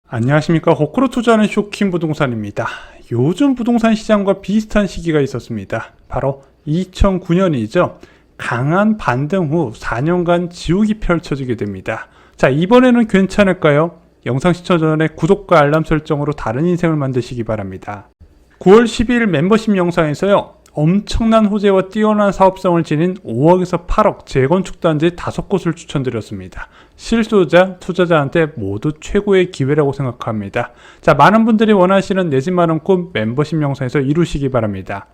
안녕하십니까. 거꾸로 투자하는 쇼킹 부동산입니다. 요즘 부동산 시장과 비슷한 시기가 있었습니다. 바로 2009년이죠. 강한 반등 후 4년간 지옥이 펼쳐지게 됩니다. 자, 이번에는 괜찮을까요? 영상 시청 전에 구독과 알람 설정으로 다른 인생을 만드시기 바랍니다. 9월 12일 멤버십 영상에서요, 엄청난 호재와 뛰어난 사업성을 지닌 5억에서 8억 재건축 단지 5곳을 추천드렸습니다. 실수요자, 투자자한테 모두 최고의 기회라고 생각합니다. 자, 많은 분들이 원하시는 내 집 마련 꿈 멤버십 영상에서 이루시기 바랍니다.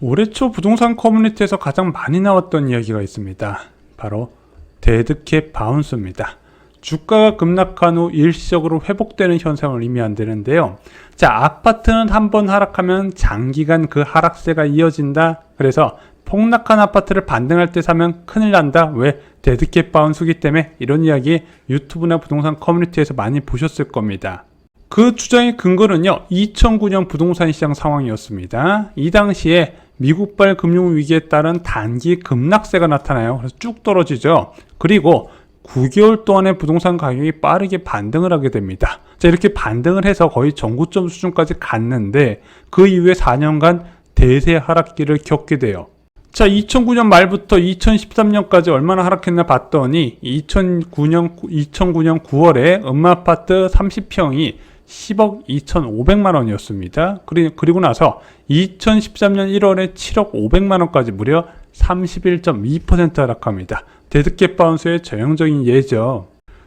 올해 초 부동산 커뮤니티에서 가장 많이 나왔던 이야기가 있습니다. 바로 데드캣 바운스입니다. 주가가 급락한 후 일시적으로 회복되는 현상을 의미한다는데요. 자, 아파트는 한번 하락하면 장기간 그 하락세가 이어진다. 그래서 폭락한 아파트를 반등할 때 사면 큰일 난다. 왜? 데드캣 바운스기 때문에. 이런 이야기 유튜브나 부동산 커뮤니티에서 많이 보셨을 겁니다. 그 주장의 근거는요, 2009년 부동산 시장 상황이었습니다. 이 당시에 미국발 금융위기에 따른 단기 급락세가 나타나요. 그래서 쭉 떨어지죠. 그리고 9개월 동안의 부동산 가격이 빠르게 반등을 하게 됩니다. 자, 이렇게 반등을 해서 거의 전고점 수준까지 갔는데 그 이후에 4년간 대세 하락기를 겪게 돼요. 자, 2009년 말부터 2013년까지 얼마나 하락했나 봤더니 2009년 9월에 음마아파트 30평이 10억 2,500만 원이었습니다. 그리고 나서 2013년 1월에 7억 500만 원까지 무려 31.2% 하락합니다. 데드캣 바운스의 전형적인 예죠.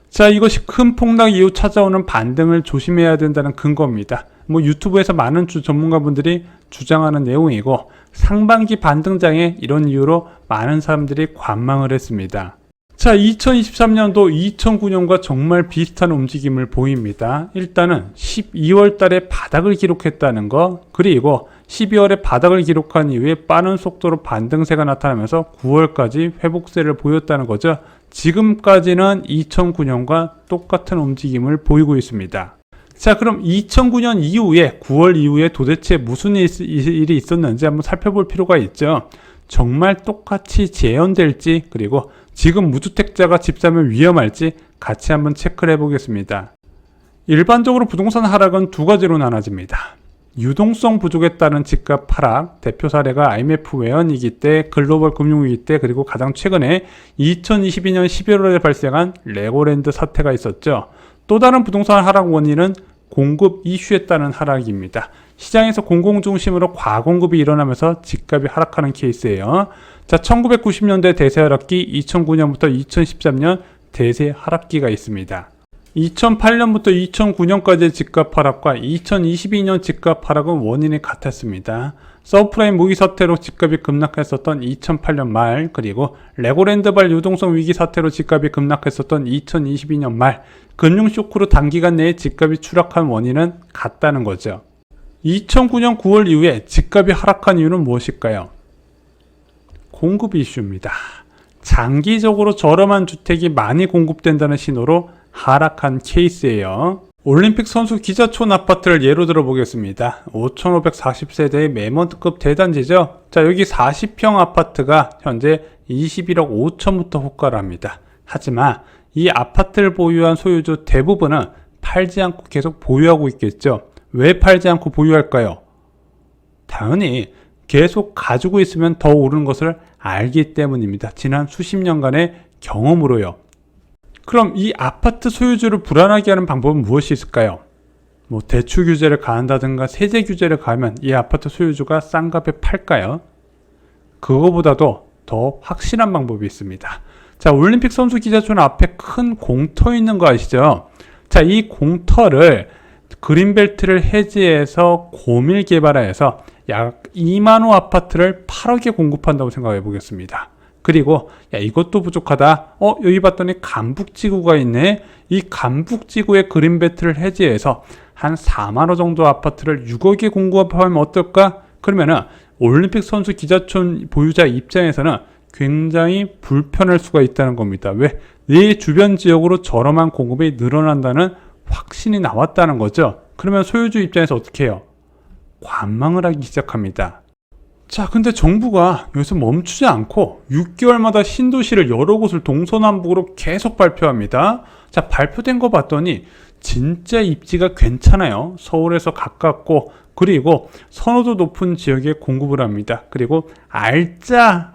자, 이것이 큰 폭락 이후 찾아오는 반등을 조심해야 된다는 근거입니다. 유튜브에서 많은 전문가분들이 주장하는 내용이고, 상반기 반등장에 이런 이유로 많은 사람들이 관망을 했습니다. 자, 2023년도 2009년과 정말 비슷한 움직임을 보입니다. 일단은 12월 달에 바닥을 기록했다는 거, 그리고 12월에 바닥을 기록한 이후에 빠른 속도로 반등세가 나타나면서 9월까지 회복세를 보였다는 거죠. 지금까지는 2009년과 똑같은 움직임을 보이고 있습니다. 자, 그럼 2009년 이후에 9월 이후에 도대체 무슨 일이 있었는지 한번 살펴볼 필요가 있죠. 정말 똑같이 재현될지, 그리고 지금 무주택자가 집 사면 위험할지 같이 한번 체크를 해보겠습니다. 일반적으로 부동산 하락은 두 가지로 나눠집니다. 유동성 부족에 따른 집값 하락, 대표 사례가 IMF 외환위기 때, 글로벌 금융위기 때, 그리고 가장 최근에 2022년 11월에 발생한 레고랜드 사태가 있었죠. 또 다른 부동산 하락 원인은 공급 이슈에 따른 하락입니다. 시장에서 공공 중심으로 과공급이 일어나면서 집값이 하락하는 케이스예요. 자, 1990년대 대세 하락기, 2009년부터 2013년 대세 하락기가 있습니다. 2008년부터 2009년까지의 집값 하락과 2022년 집값 하락은 원인이 같았습니다. 서브프라임 모기 사태로 집값이 급락했었던 2008년 말, 그리고 레고랜드발 유동성 위기 사태로 집값이 급락했었던 2022년 말, 금융쇼크로 단기간 내에 집값이 추락한 원인은 같다는 거죠. 2009년 9월 이후에 집값이 하락한 이유는 무엇일까요? 공급 이슈입니다. 장기적으로 저렴한 주택이 많이 공급된다는 신호로 하락한 케이스예요. 올림픽 선수 기자촌 아파트를 예로 들어 보겠습니다. 5,540세대의 매먼트급 대단지죠. 자, 여기 40평 아파트가 현재 21억 5천부터 호가를 합니다. 하지만 이 아파트를 보유한 소유주 대부분은 팔지 않고 계속 보유하고 있겠죠. 왜 팔지 않고 보유할까요? 당연히 계속 가지고 있으면 더 오르는 것을 알기 때문입니다. 지난 수십 년간의 경험으로요. 그럼 이 아파트 소유주를 불안하게 하는 방법은 무엇이 있을까요? 대출 규제를 가한다든가 세제 규제를 가하면 이 아파트 소유주가 싼 값에 팔까요? 그거보다도 더 확실한 방법이 있습니다. 자, 올림픽 선수 기자촌 앞에 큰 공터 있는 거 아시죠? 자, 이 공터를 그린벨트를 해지해서 고밀 개발해서 약 2만 호 아파트를 8억에 공급한다고 생각해 보겠습니다. 그리고 이것도 부족하다. 여기 봤더니 간북지구가 있네. 이 간북지구의 그린벨트를 해지해서 한 4만 호 정도 아파트를 6억에 공급하면 어떨까? 그러면은 올림픽 선수 기자촌 보유자 입장에서는 굉장히 불편할 수가 있다는 겁니다. 왜? 내 주변 지역으로 저렴한 공급이 늘어난다는 확신이 나왔다는 거죠. 그러면 소유주 입장에서 어떻게 해요? 관망을 하기 시작합니다. 자, 근데 정부가 여기서 멈추지 않고 6개월마다 신도시를 여러 곳을 동서남북으로 계속 발표합니다. 자, 발표된 거 봤더니 진짜 입지가 괜찮아요. 서울에서 가깝고 그리고 선호도 높은 지역에 공급을 합니다. 그리고 알짜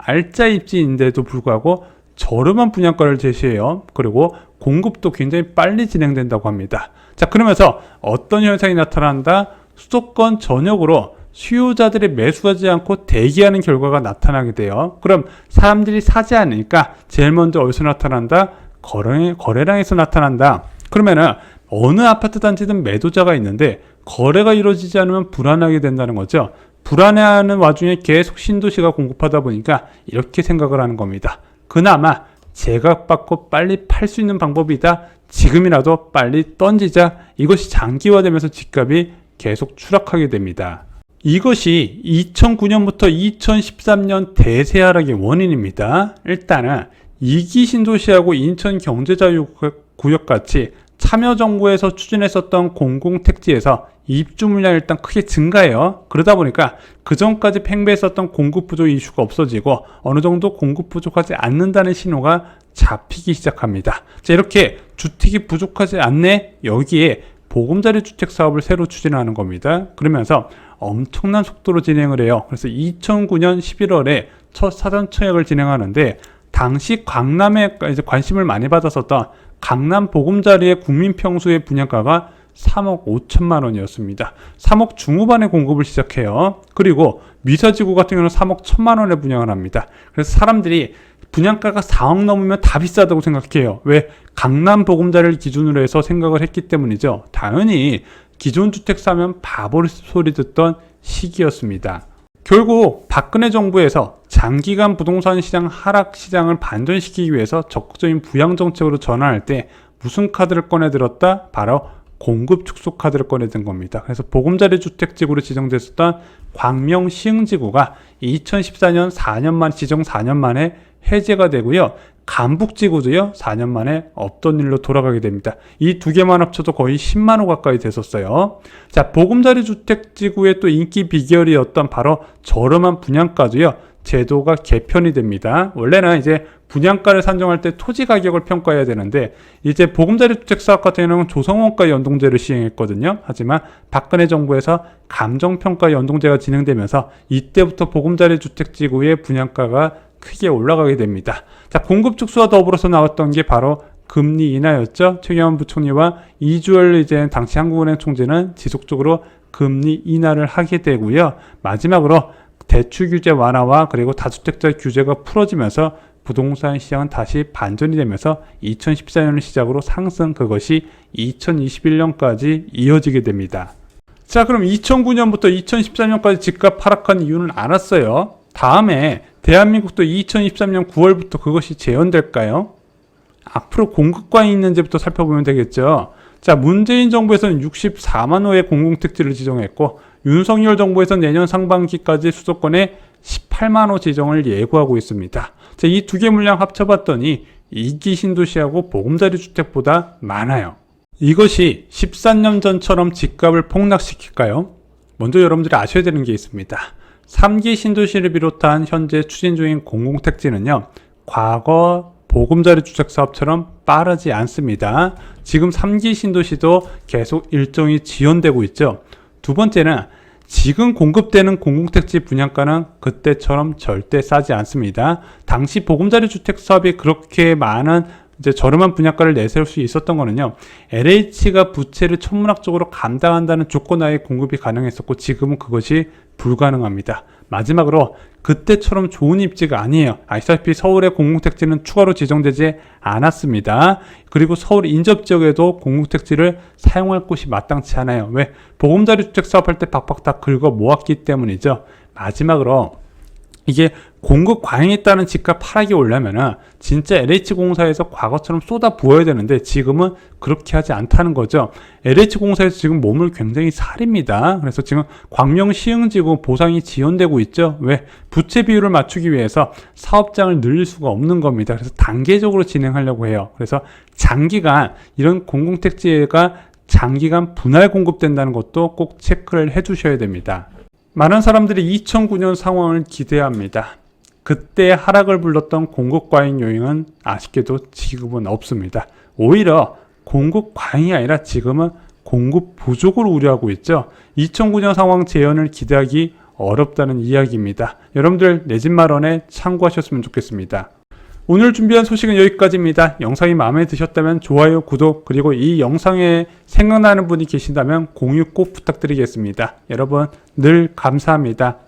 입지인데도 불구하고 저렴한 분양가를 제시해요. 그리고 공급도 굉장히 빨리 진행된다고 합니다. 자, 그러면서 어떤 현상이 나타난다? 수도권 전역으로 수요자들이 매수하지 않고 대기하는 결과가 나타나게 돼요. 그럼 사람들이 사지 않으니까 제일 먼저 어디서 나타난다? 거래량에서 나타난다. 그러면은 어느 아파트 단지든 매도자가 있는데 거래가 이루어지지 않으면 불안하게 된다는 거죠. 불안해하는 와중에 계속 신도시가 공급하다 보니까 이렇게 생각을 하는 겁니다. 그나마 제각받고 빨리 팔 수 있는 방법이다. 지금이라도 빨리 던지자. 이것이 장기화되면서 집값이 계속 추락하게 됩니다. 이것이 2009년부터 2013년 대세 하락의 원인입니다. 일단은 2기 신도시하고 인천 경제자유구역 같이 참여정부에서 추진했었던 공공택지에서 입주 물량이 일단 크게 증가해요. 그러다 보니까 그전까지 팽배했었던 공급 부족 이슈가 없어지고 어느 정도 공급 부족하지 않는다는 신호가 잡히기 시작합니다. 자, 이렇게 주택이 부족하지 않네? 여기에 보금자리 주택 사업을 새로 추진하는 겁니다. 그러면서 엄청난 속도로 진행을 해요. 그래서 2009년 11월에 첫 사전 청약을 진행하는데 당시 강남에 이제 관심을 많이 받았었던 강남 보금자리의 국민평수의 분양가가 3억 5천만 원이었습니다. 3억 중후반에 공급을 시작해요. 그리고 미사지구 같은 경우는 3억 1천만 원에 분양을 합니다. 그래서 사람들이 분양가가 4억 넘으면 다 비싸다고 생각해요. 왜? 강남 보금자리를 기준으로 해서 생각을 했기 때문이죠. 당연히 기존 주택 사면 바보 소리 듣던 시기였습니다. 결국 박근혜 정부에서 장기간 부동산 시장 하락 시장을 반전시키기 위해서 적극적인 부양 정책으로 전환할 때 무슨 카드를 꺼내 들었다? 바로 공급 축소 카드를 꺼내든 겁니다. 그래서 보금자리 주택지구로 지정됐었던 광명 시흥지구가 2014년 4년 만 지정 4년 만에 해제가 되고요. 간북지구도요 4년 만에 없던 일로 돌아가게 됩니다. 이 두 개만 합쳐도 거의 10만 호 가까이 됐었어요. 자, 보금자리 주택지구의 또 인기 비결이었던 바로 저렴한 분양가도요 제도가 개편이 됩니다. 원래는 이제 분양가를 산정할 때 토지 가격을 평가해야 되는데 이제 보금자리 주택 사업 같은 경우는 조성원가 연동제를 시행했거든요. 하지만 박근혜 정부에서 감정평가 연동제가 진행되면서 이때부터 보금자리 주택지구의 분양가가 크게 올라가게 됩니다. 자, 공급 축소와 더불어서 나왔던 게 바로 금리 인하였죠. 최경환 부총리와 이주열 이제 당시 한국은행 총재는 지속적으로 금리 인하를 하게 되고요. 마지막으로 대출 규제 완화와 그리고 다주택자 규제가 풀어지면서 부동산 시장은 다시 반전이 되면서 2014년을 시작으로 상승, 그것이 2021년까지 이어지게 됩니다. 자, 그럼 2009년부터 2014년까지 집값 하락한 이유는 알았어요. 다음에 대한민국도 2023년 9월부터 그것이 재현될까요? 앞으로 공급 과잉 있는지부터 살펴보면 되겠죠. 자, 문재인 정부에서는 64만 호의 공공택지를 지정했고 윤석열 정부에서는 내년 상반기까지 수도권에 18만 호 지정을 예고하고 있습니다. 자, 이 두 개 물량 합쳐봤더니 2기 신도시하고 보금자리 주택보다 많아요. 이것이 13년 전처럼 집값을 폭락시킬까요? 먼저 여러분들이 아셔야 되는 게 있습니다. 3기 신도시를 비롯한 현재 추진 중인 공공택지는요, 과거 보금자리 주택 사업처럼 빠르지 않습니다. 지금 3기 신도시도 계속 일정이 지연되고 있죠. 두 번째는 지금 공급되는 공공택지 분양가는 그때처럼 절대 싸지 않습니다. 당시 보금자리 주택 사업이 그렇게 많은 이제 저렴한 분양가를 내세울 수 있었던 거는요, LH가 부채를 천문학적으로 감당한다는 조건하에 공급이 가능했었고 지금은 그것이 불가능합니다. 마지막으로 그때처럼 좋은 입지가 아니에요. 아시다시피 서울의 공공택지는 추가로 지정되지 않았습니다. 그리고 서울 인접 지역에도 공공택지를 사용할 곳이 마땅치 않아요. 왜? 보금자리 주택 사업할 때 박박 다 긁어 모았기 때문이죠. 마지막으로 이게 공급 과잉에 따른 집값 하락이 오려면은 진짜 LH공사에서 과거처럼 쏟아 부어야 되는데 지금은 그렇게 하지 않다는 거죠. LH공사에서 지금 몸을 굉장히 사립니다. 그래서 지금 광명 시흥지구 보상이 지연되고 있죠. 왜? 부채 비율을 맞추기 위해서 사업장을 늘릴 수가 없는 겁니다. 그래서 단계적으로 진행하려고 해요. 그래서 장기간 이런 공공택지가 장기간 분할 공급된다는 것도 꼭 체크를 해 두셔야 됩니다. 많은 사람들이 2009년 상황을 기대합니다. 그때 하락을 불렀던 공급 과잉 요인은 아쉽게도 지금은 없습니다. 오히려 공급 과잉이 아니라 지금은 공급 부족을 우려하고 있죠. 2009년 상황 재현을 기대하기 어렵다는 이야기입니다. 여러분들 내 집 마련에 참고하셨으면 좋겠습니다. 오늘 준비한 소식은 여기까지입니다. 영상이 마음에 드셨다면 좋아요, 구독, 그리고 이 영상에 생각나는 분이 계신다면 공유 꼭 부탁드리겠습니다. 여러분 늘 감사합니다.